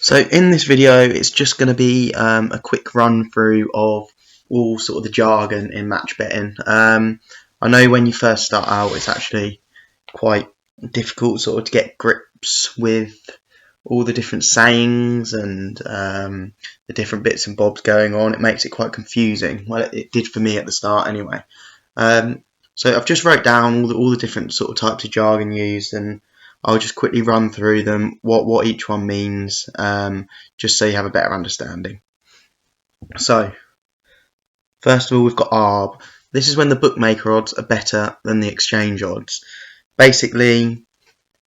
So in this video, it's just going to be a quick run through of all sort of the jargon in match betting. I know when you first start out, it's actually quite difficult sort of to get grips with all the different sayings and the different bits and bobs going on. It makes it quite confusing. Well, it did for me at the start anyway. So I've just wrote down all the different sort of types of jargon used, and I'll just quickly run through them, what each one means, just so you have a better understanding. So, first of all, we've got ARB. This is when the bookmaker odds are better than the exchange odds. Basically,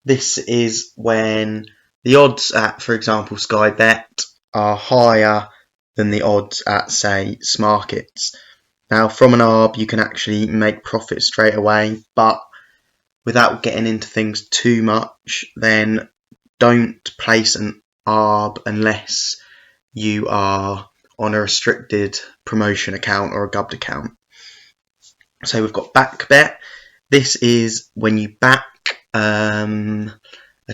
this is when the odds at, for example, Sky Bet are higher than the odds at, say, Smarkets. Now, from an ARB, you can actually make profit straight away, but without getting into things too much, then don't place an ARB unless you are on a restricted promotion account or a gubbed account. So we've got back bet. This is when you back a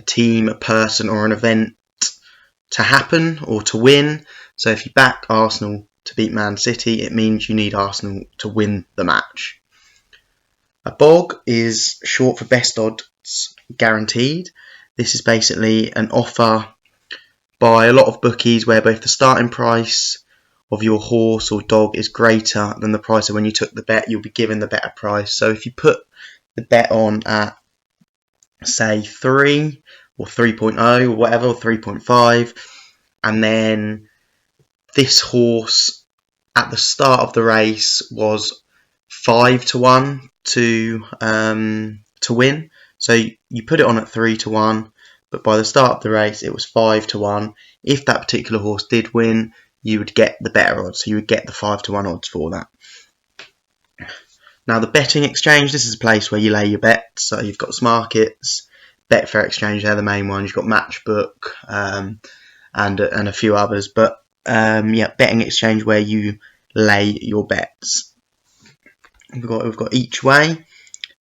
team, a person or an event to happen or to win. So if you back Arsenal to beat Man City, it means you need Arsenal to win the match. A BOG is short for best odds guaranteed. This is basically an offer by a lot of bookies where both the starting price of your horse or dog is greater than the price of when you took the bet. You'll be given the better price. So if you put the bet on at, say, 3 or 3.0 or whatever, or 3.5, and then this horse at the start of the race was 5-1 to win. So you put it on at 3-1, but by the start of the race it was 5-1. If that particular horse did win, you would get the better odds. So you would get the 5-1 odds for that. Now the betting exchange, this is a place where you lay your bets. So you've got Smarkets, Betfair Exchange, they're the main ones. You've got Matchbook and a few others. But yeah, betting exchange where you lay your bets. We've got each way.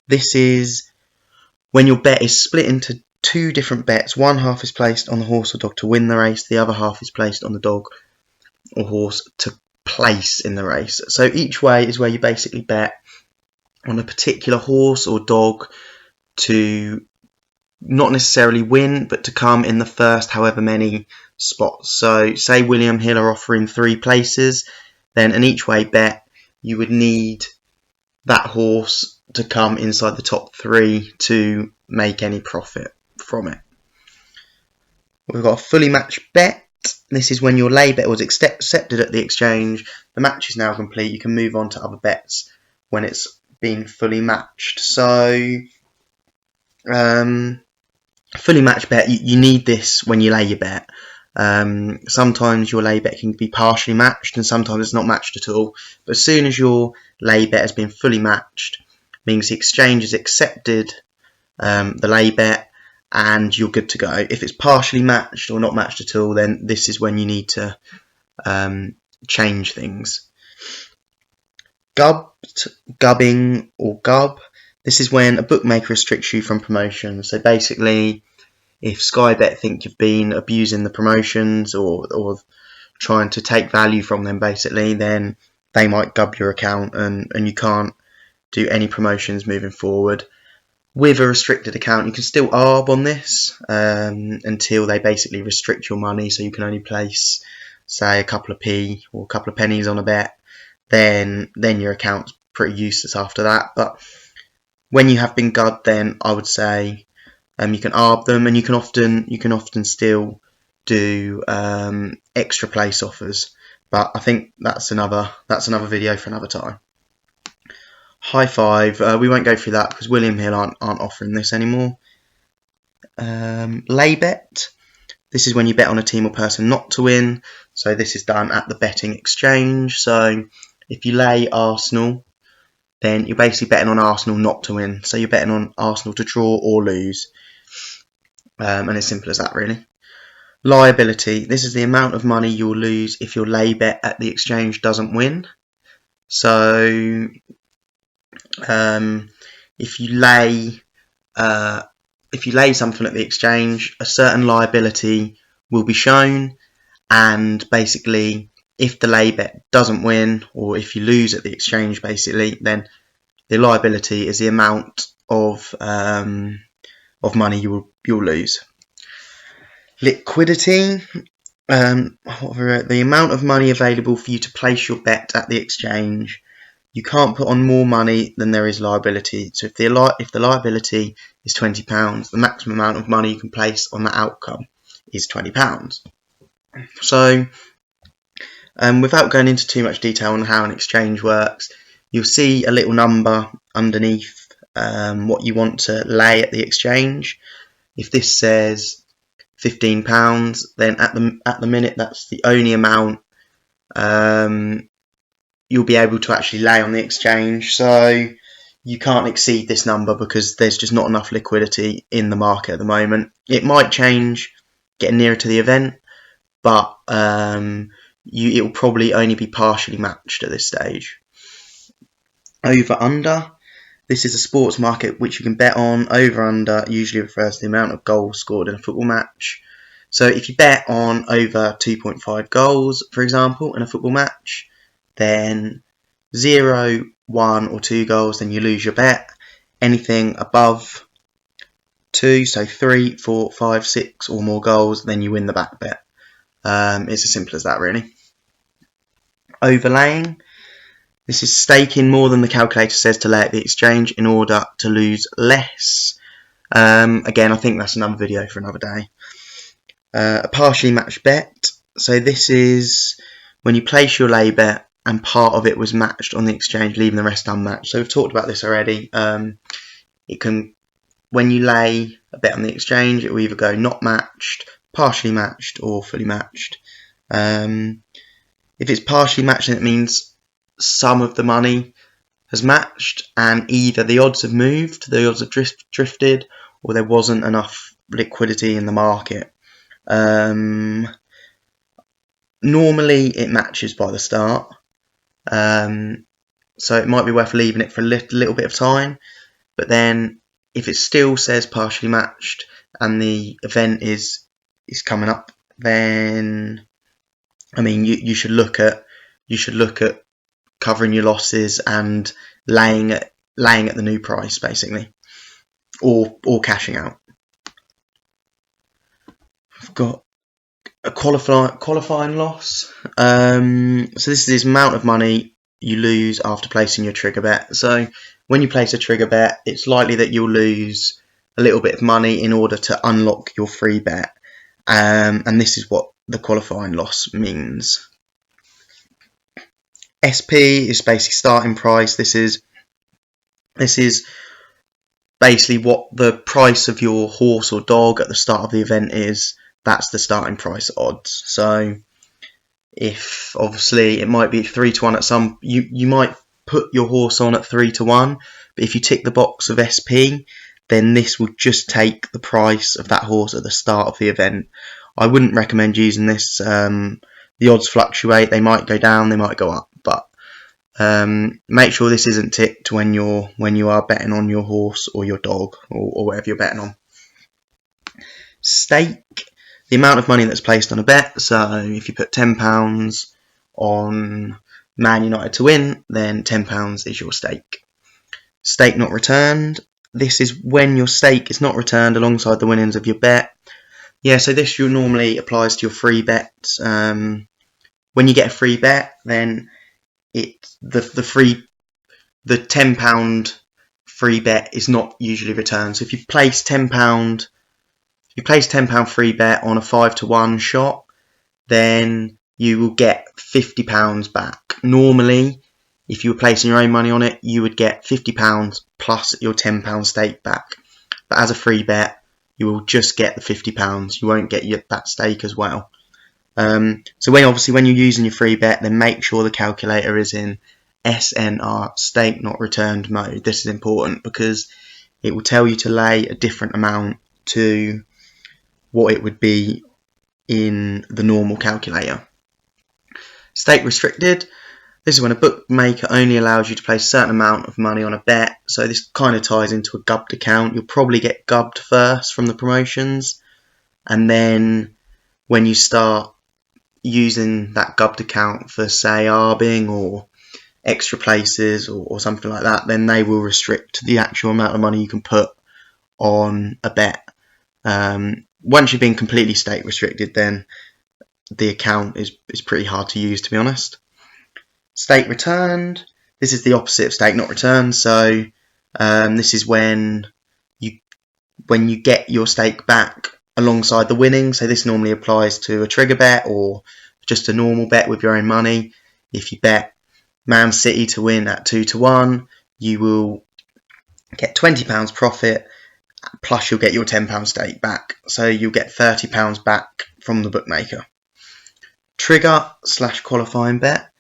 This is when your bet is split into two different bets. One half is placed on the horse or dog to win the race. The other half is placed on the dog or horse to place in the race. So each way is where you basically bet on a particular horse or dog to not necessarily win, but to come in the first however many spots. So say William Hill are offering 3 places, then an each way bet, you would need that horse to come inside the top 3 to make any profit from it. We've got a fully matched bet. This is when your lay bet was accepted at the exchange. The match is now complete. You can move on to other bets when it's been fully matched. So, fully matched bet, you need this when you lay your bet. Sometimes your lay bet can be partially matched and sometimes it's not matched at all. But as soon as your lay bet has been fully matched, means the exchange has accepted the lay bet and you're good to go. If it's partially matched or not matched at all, then this is when you need to change things. Gubbed, gubbing or gub. This is when a bookmaker restricts you from promotions. So basically, if Sky Bet think you've been abusing the promotions or trying to take value from them, basically, then they might gub your account and you can't do any promotions moving forward. With a restricted account, you can still ARB on this until they basically restrict your money, so you can only place, say, a couple of p or a couple of pennies on a bet. Then your account's pretty useless after that. But when you have been gubbed, then I would say you can ARB them, and you can often still do extra place offers. But I think that's another video for another time. High five. We won't go through that because William Hill aren't offering this anymore. Lay bet. This is when you bet on a team or person not to win. So this is done at the betting exchange. So if you lay Arsenal, then you're basically betting on Arsenal not to win. So you're betting on Arsenal to draw or lose. And it's simple as that, really. Liability. This is the amount of money you'll lose if your lay bet at the exchange doesn't win. So if you lay something at the exchange, a certain liability will be shown, and basically if the lay bet doesn't win, or if you lose at the exchange, basically, then the liability is the amount of money you'll lose. Liquidity, the amount of money available for you to place your bet at the exchange. You can't put on more money than there is liability. So if the liability is £20, the maximum amount of money you can place on that outcome is £20. So without going into too much detail on how an exchange works, you'll see a little number underneath what you want to lay at the exchange. If this says £15, then at the minute that's the only amount you'll be able to actually lay on the exchange. So you can't exceed this number because there's just not enough liquidity in the market at the moment. It might change getting nearer to the event, but it will probably only be partially matched at this stage. Over under. This is a sports market which you can bet on. Over under usually refers to the amount of goals scored in a football match. So if you bet on over 2.5 goals, for example, in a football match, then 0, 1 or 2 goals, then you lose your bet. Anything above 2, so 3, 4, 5, 6 or more goals, then you win the back bet. It's as simple as that, really. Overlaying. This is staking more than the calculator says to lay at the exchange in order to lose less. Again, I think that's another video for another day. A partially matched bet. So this is when you place your lay bet and part of it was matched on the exchange, leaving the rest unmatched. So we've talked about this already. When you lay a bet on the exchange, it will either go not matched, partially matched, or fully matched. If it's partially matched, then it means some of the money has matched, and either the odds have moved, the odds have drifted, or there wasn't enough liquidity in the market. Normally it matches by the start, so it might be worth leaving it for a little bit of time, but then if it still says partially matched and the event is coming up, then I mean you should look at covering your losses and laying at the new price, basically, or cashing out. I've got a qualifying loss. So this is the amount of money you lose after placing your trigger bet. So when you place a trigger bet, it's likely that you'll lose a little bit of money in order to unlock your free bet, and this is what the qualifying loss means. SP is basically starting price. This is basically what the price of your horse or dog at the start of the event is. That's the starting price odds. So if obviously it might be 3 to 1 at some, you might put your horse on at 3 to 1, but if you tick the box of SP, then this will just take the price of that horse at the start of the event. I wouldn't recommend using this. The odds fluctuate, they might go down, they might go up, but make sure this isn't ticked when you are betting on your horse or your dog or whatever you're betting on. Stake, the amount of money that's placed on a bet. So if you put £10 on Man United to win, then £10 is your stake. Stake not returned. This is when your stake is not returned alongside the winnings of your bet. Yeah, so this normally applies to your free bets. When you get a free bet, then the £10 free bet is not usually returned. So if you place £10 free bet on a 5 to 1 shot, then you will get £50 back. Normally, if you were placing your own money on it, you would get £50 plus your £10 stake back. But as a free bet, you will just get the £50. You won't get that stake as well. So when you're using your free bet, then make sure the calculator is in SNR, stake not returned mode. This is important because it will tell you to lay a different amount to what it would be in the normal calculator. Stake restricted. This is when a bookmaker only allows you to place a certain amount of money on a bet. So this kind of ties into a gubbed account. You'll probably get gubbed first from the promotions, and then when you start using that gubbed account for, say, arbing or extra places or something like that, then they will restrict the actual amount of money you can put on a bet. Once you've been completely stake restricted, then the account is pretty hard to use, to be honest. Stake returned. This is the opposite of stake not returned. So this is when you get your stake back alongside the winning. So this normally applies to a trigger bet or just a normal bet with your own money. If you bet Man City to win at 2-1, you will get £20 profit, plus you'll get your £10 stake back. So you'll get £30 back from the bookmaker. Trigger/qualifying bet.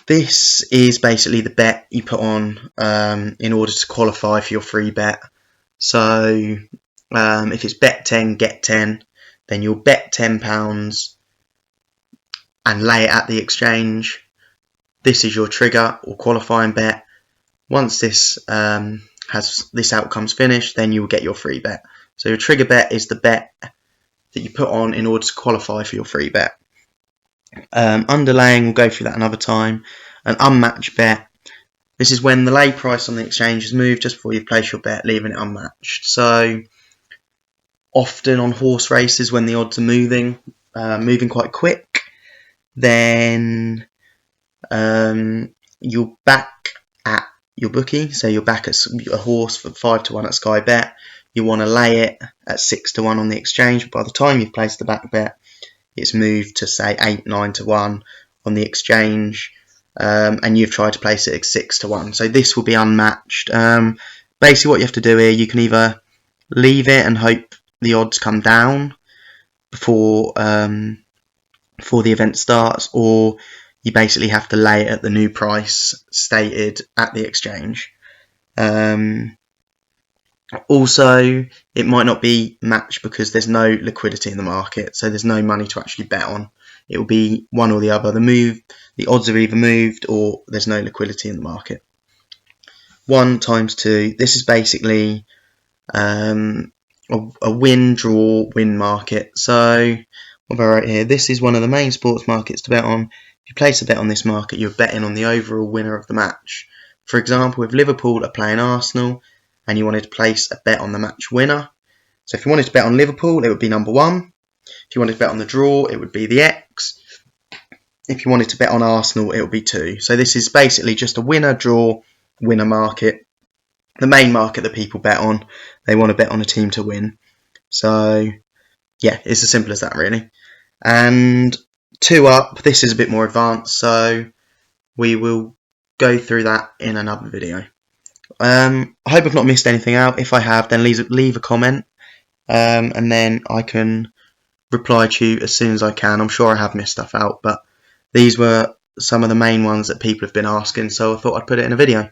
This is basically the bet you put on in order to qualify for your free bet. So if it's bet 10, get 10, then you'll bet £10 and lay it at the exchange. This is your trigger or qualifying bet. Once this outcome's finished, then you will get your free bet. So your trigger bet is the bet that you put on in order to qualify for your free bet. Underlaying, we'll go through that another time. An unmatched bet. This is when the lay price on the exchange has moved just before you've placed your bet, leaving it unmatched. So often on horse races, when the odds are moving quite quick, then you're back at your bookie. So you're back at a horse for 5-1 at Sky Bet. You want to lay it at 6-1 on the exchange. By the time you've placed the back bet, it's moved to, say, 8-9-1 on the exchange, and you've tried to place it at 6-1. So this will be unmatched. Basically what you have to do here, you can either leave it and hope the odds come down before the event starts, or you basically have to lay it at the new price stated at the exchange. Also, it might not be matched because there's no liquidity in the market, so there's no money to actually bet on. It will be one or the other. The odds are either moved or there's no liquidity in the market. 1 times 2. This is basically a win, draw, win market. So what have I wrote here? This is one of the main sports markets to bet on. If you place a bet on this market, you're betting on the overall winner of the match. For example, if Liverpool are playing Arsenal and you wanted to place a bet on the match winner, so if you wanted to bet on Liverpool, it would be number 1. If you wanted to bet on the draw, it would be the X. If you wanted to bet on Arsenal, it would be 2. So this is basically just a winner, draw, winner market. The main market that people bet on. They want to bet on a team to win. So yeah, it's as simple as that, really. And 2 up, this is a bit more advanced, so we will go through that in another video. I hope I've not missed anything out. If I have, then leave a comment, and then I can reply to you as soon as I can. I'm sure I have missed stuff out, but these were some of the main ones that people have been asking, so I thought I'd put it in a video.